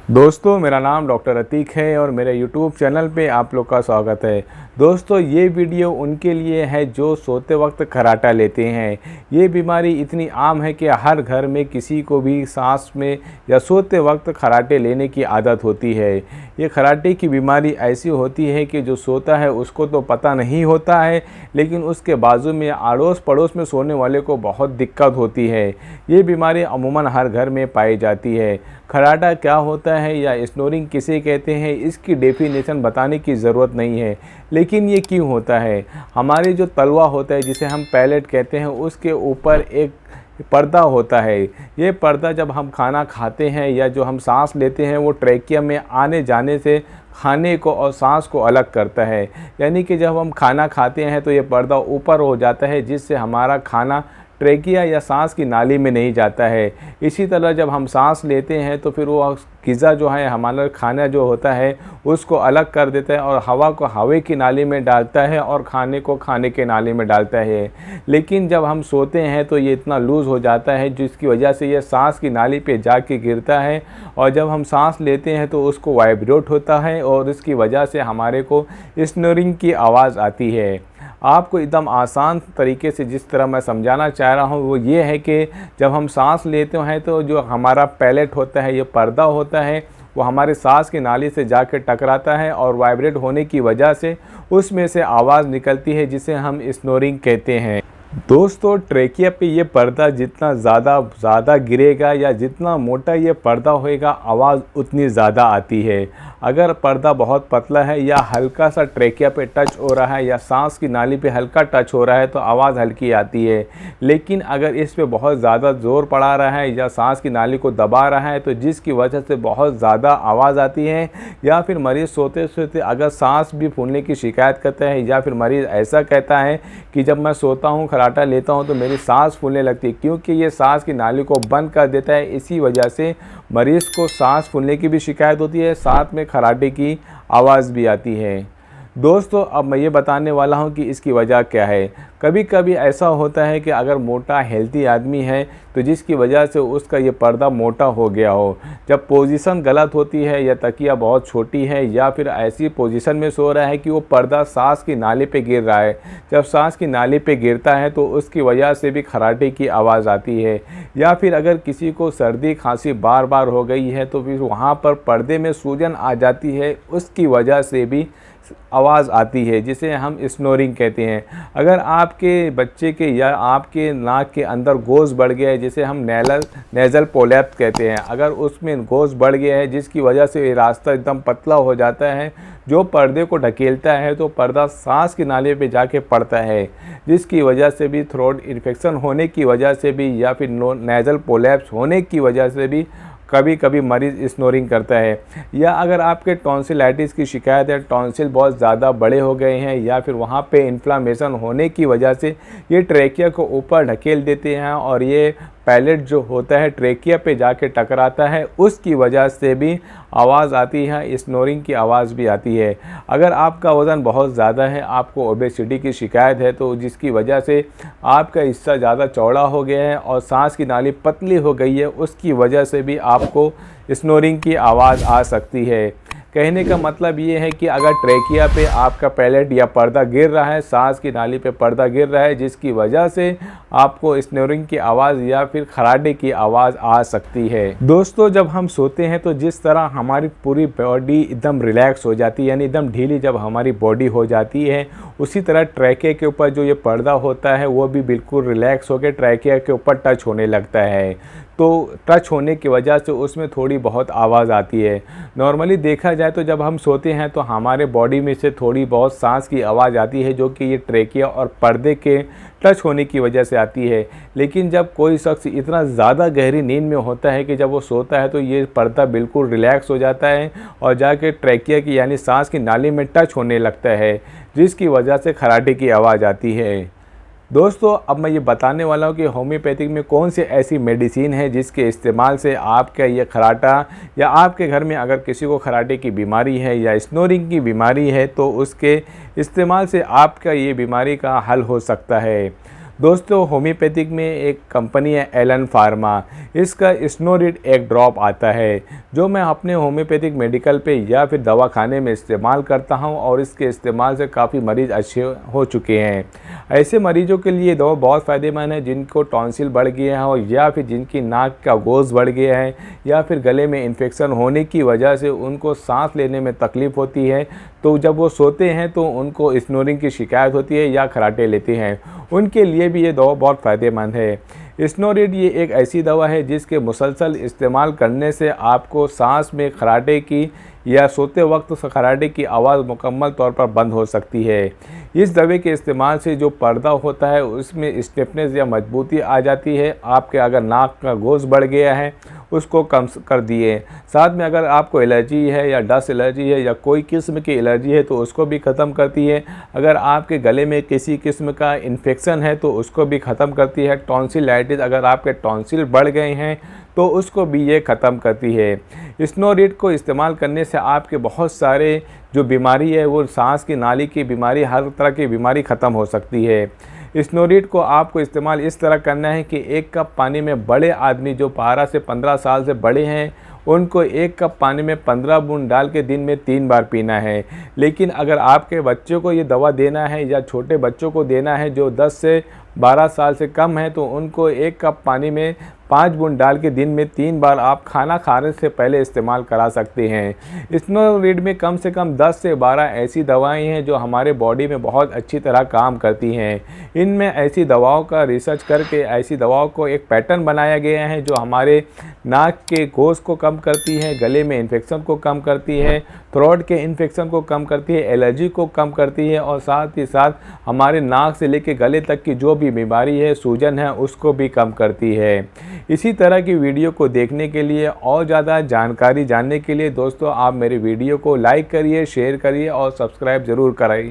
दोस्तों मेरा नाम डॉक्टर अतीक है और मेरे यूट्यूब चैनल पे आप लोग का स्वागत है। दोस्तों ये वीडियो उनके लिए है जो सोते वक्त खर्राटा लेते हैं। ये बीमारी इतनी आम है कि हर घर में किसी को भी सांस में या सोते वक्त खर्राटे लेने की आदत होती है। ये खर्राटे की बीमारी ऐसी होती है कि जो सोता है उसको तो पता नहीं होता है, लेकिन उसके बाजू में अड़ोस पड़ोस में सोने वाले को बहुत दिक्कत होती है। ये बीमारी अमूमन हर घर में पाई जाती है। खर्राटा क्या होता है या स्नोरिंग किसे कहते हैं, इसकी डेफिनेशन बताने की ज़रूरत नहीं है, लेकिन ये क्यों होता है। हमारे जो तलवा होता है जिसे हम पैलेट कहते हैं, उसके ऊपर एक पर्दा होता है। ये पर्दा जब हम खाना खाते हैं या जो हम सांस लेते हैं वो ट्रैकिया में आने जाने से खाने को और सांस को अलग करता है। यानी कि जब हम खाना खाते हैं तो ये पर्दा ऊपर हो जाता है, जिससे हमारा खाना ट्रैकिया या सांस की नाली में नहीं जाता है। इसी तरह जब हम सांस लेते हैं तो फिर वो ग़िज़ा जो है, हमारा खाना जो होता है उसको अलग कर देता है और हवा को हवा की नाली में डालता है और खाने को खाने के नाली में डालता है। लेकिन जब हम सोते हैं तो ये इतना लूज़ हो जाता है जिसकी वजह से ये सांस की नाली पे जाके गिरता है, और जब हम सांस लेते हैं तो उसको वाइब्रेट होता है और इसकी वजह से हमारे को स्नोरिंग की आवाज़ आती है। आपको एकदम आसान तरीके से जिस तरह मैं समझाना चाह रहा हूँ वो ये है कि जब हम सांस लेते हैं तो जो हमारा पैलेट होता है, ये पर्दा होता है, वो हमारे सांस की नाली से जाकर टकराता है और वाइब्रेट होने की वजह से उसमें से आवाज़ निकलती है, जिसे हम स्नोरिंग कहते हैं। दोस्तों ट्रैकिया पे ये पर्दा जितना ज़्यादा गिरेगा या जितना मोटा ये पर्दा होएगा, आवाज़ उतनी ज़्यादा आती है। अगर पर्दा बहुत पतला है या हल्का सा ट्रैकिया पे टच हो रहा है या सांस की नाली पे हल्का टच हो रहा है तो आवाज़ हल्की आती है। लेकिन अगर इस पे बहुत ज़्यादा ज़ोर पड़ा रहा है या सांस की नाली को दबा रहा है तो जिसकी वजह से बहुत ज़्यादा आवाज़ आती है, या फिर मरीज़ सोते सोते अगर सांस भी फूलने की शिकायत करता है, या फिर मरीज़ ऐसा कहता है कि जब मैं सोता हूँ खर्राटा लेता हूँ तो मेरी सांस फूलने लगती है, क्योंकि ये सांस की नाली को बंद कर देता है। इसी वजह से मरीज़ को सांस फूलने की भी शिकायत होती है, साथ में खर्राटे की आवाज़ भी आती है। दोस्तों अब मैं ये बताने वाला हूँ कि इसकी वजह क्या है। कभी कभी ऐसा होता है कि अगर मोटा हेल्दी आदमी है तो जिसकी वजह से उसका ये पर्दा मोटा हो गया हो, जब पोजीशन गलत होती है या तकिया बहुत छोटी है या फिर ऐसी पोजीशन में सो रहा है कि वो पर्दा सांस की नाली पे गिर रहा है, जब सांस की नाली पे गिरता है तो उसकी वजह से भी खर्राटे की आवाज़ आती है। या फिर अगर किसी को सर्दी खांसी बार बार हो गई है तो फिर वहाँ पर पर्दे में सूजन आ जाती है, उसकी वजह से भी आवाज़ आती है, जिसे हम स्नोरिंग कहते हैं। अगर आपके बच्चे के या आपके नाक के अंदर गोज़ बढ़ गया है, जिसे हम नेज़ल पोलैप्स कहते हैं, अगर उसमें गोज़ बढ़ गया है जिसकी वजह से ये रास्ता एकदम पतला हो जाता है जो पर्दे को ढकेलता है, तो पर्दा सांस की नाली पे जाके पड़ता है, जिसकी वजह से भी थ्रोट इन्फेक्शन होने की वजह से भी या फिर नेज़ल पोलैप्स होने की वजह से भी कभी कभी मरीज़ स्नोरिंग करता है। या अगर आपके टॉन्सिलाइटिस की शिकायत है, टॉन्सिल बहुत ज़्यादा बड़े हो गए हैं या फिर वहाँ पे इन्फ्लामेशन होने की वजह से ये ट्रैकिया को ऊपर ढकेल देते हैं और ये पैलेट जो होता है ट्रैकिया पे जाके टकराता है, उसकी वजह से भी आवाज़ आती है, स्नोरिंग की आवाज़ भी आती है। अगर आपका वज़न बहुत ज़्यादा है, आपको ओबेसिटी की शिकायत है, तो जिसकी वजह से आपका हिस्सा ज़्यादा चौड़ा हो गया है और सांस की नाली पतली हो गई है, उसकी वजह से भी आपको स्नोरिंग की आवाज़ आ सकती है। कहने का मतलब ये है कि अगर ट्रैकिया पे आपका पैलेट या पर्दा गिर रहा है, सांस की नाली पे पर्दा गिर रहा है, जिसकी वजह से आपको स्नोरिंग की आवाज़ या फिर खर्राटे की आवाज़ आ सकती है। दोस्तों जब हम सोते हैं तो जिस तरह हमारी पूरी बॉडी एकदम रिलैक्स हो जाती है, यानी एकदम ढीली जब हमारी बॉडी हो जाती है, उसी तरह ट्रैकिया के ऊपर जो ये पर्दा होता है वो भी बिल्कुल रिलैक्स होकर ट्रैकिया के ऊपर टच होने लगता है। तो टच होने की वजह से उसमें थोड़ी बहुत आवाज़ आती है। नॉर्मली देखा जाए तो जब हम सोते हैं तो हमारे बॉडी में से थोड़ी बहुत सांस की आवाज़ आती है, जो कि ये ट्रैकिया और पर्दे के टच होने की वजह से आती है। लेकिन जब कोई शख्स इतना ज़्यादा गहरी नींद में होता है कि जब वो सोता है तो ये पर्दा बिल्कुल रिलैक्स हो जाता है और जाके ट्रैकिया की यानी सांस की नाली में टच होने लगता है, जिसकी वजह से खर्राटे की आवाज़ आती है। दोस्तों अब मैं ये बताने वाला हूँ कि होम्योपैथिक में कौन सी ऐसी मेडिसिन है जिसके इस्तेमाल से आपका ये खर्राटा या आपके घर में अगर किसी को खर्राटे की बीमारी है या स्नोरिंग की बीमारी है तो उसके इस्तेमाल से आपका ये बीमारी का हल हो सकता है। दोस्तों होम्योपैथिक में एक कंपनी है एलन फार्मा, इसका स्नोरिड एक ड्रॉप आता है जो मैं अपने होम्योपैथिक मेडिकल पे या फिर दवाखाने में इस्तेमाल करता हूं और इसके इस्तेमाल से काफ़ी मरीज़ अच्छे हो चुके हैं। ऐसे मरीजों के लिए दवा बहुत फ़ायदेमंद है जिनको टॉन्सिल बढ़ गया हो या फिर जिनकी नाक का गोज़ बढ़ गया है या फिर गले में इन्फेक्शन होने की वजह से उनको सांस लेने में तकलीफ़ होती है। तो जब वो सोते हैं तो उनको स्नोरिंग की शिकायत होती है या खराटे लेते हैं, उनके लिए भी ये दवा बहुत फ़ायदेमंद है। स्नोरिड ये एक ऐसी दवा है जिसके मुसलसल इस्तेमाल करने से आपको सांस में खराटे की या सोते वक्त खराटे की आवाज़ मुकम्मल तौर पर बंद हो सकती है। इस दवे के इस्तेमाल से जो पर्दा होता है उसमें स्टिफनेस या मजबूती आ जाती है। आपके अगर नाक का गोज़ बढ़ गया है उसको कम कर दिए। साथ में अगर आपको एलर्जी है या डस्ट एलर्जी है या कोई किस्म की एलर्जी है तो उसको भी ख़त्म करती है। अगर आपके गले में किसी किस्म का इन्फेक्शन है तो उसको भी ख़त्म करती है। टॉन्सिलाइटिस, अगर आपके टॉन्सिल बढ़ गए हैं तो उसको भी ये ख़त्म करती है। स्नोरिड को इस्तेमाल करने से आपके बहुत सारे जो बीमारी है वो सांस की नाली की बीमारी, हर तरह की बीमारी ख़त्म हो सकती है। स्नोरिड को आपको इस्तेमाल इस तरह करना है कि 1 कप पानी में बड़े आदमी जो 12 से 15 साल से बड़े हैं उनको 1 कप पानी में 15 बूंद डाल के दिन में 3 बार पीना है। लेकिन अगर आपके बच्चों को ये दवा देना है या छोटे बच्चों को देना है जो 10 से 12 साल से कम है तो उनको 1 कप पानी में 5 बूंद डाल के दिन में 3 बार आप खाना खाने से पहले इस्तेमाल करा सकते हैं। स्नोरिड में कम से कम 10 से 12 ऐसी दवाएं हैं जो हमारे बॉडी में बहुत अच्छी तरह काम करती हैं। इनमें ऐसी दवाओं का रिसर्च करके ऐसी दवाओं को एक पैटर्न बनाया गया है जो हमारे नाक के गोज़ को कम करती है, गले में इन्फेक्शन को कम करती है, थ्रोट के इन्फेक्शन को कम करती है, एलर्जी को कम करती है और साथ ही साथ हमारे नाक से लेकर गले तक की जो भी बीमारी है, सूजन है, उसको भी कम करती है। इसी तरह की वीडियो को देखने के लिए और ज़्यादा जानकारी जानने के लिए दोस्तों आप मेरे वीडियो को लाइक करिए, शेयर करिए और सब्सक्राइब ज़रूर कराइए।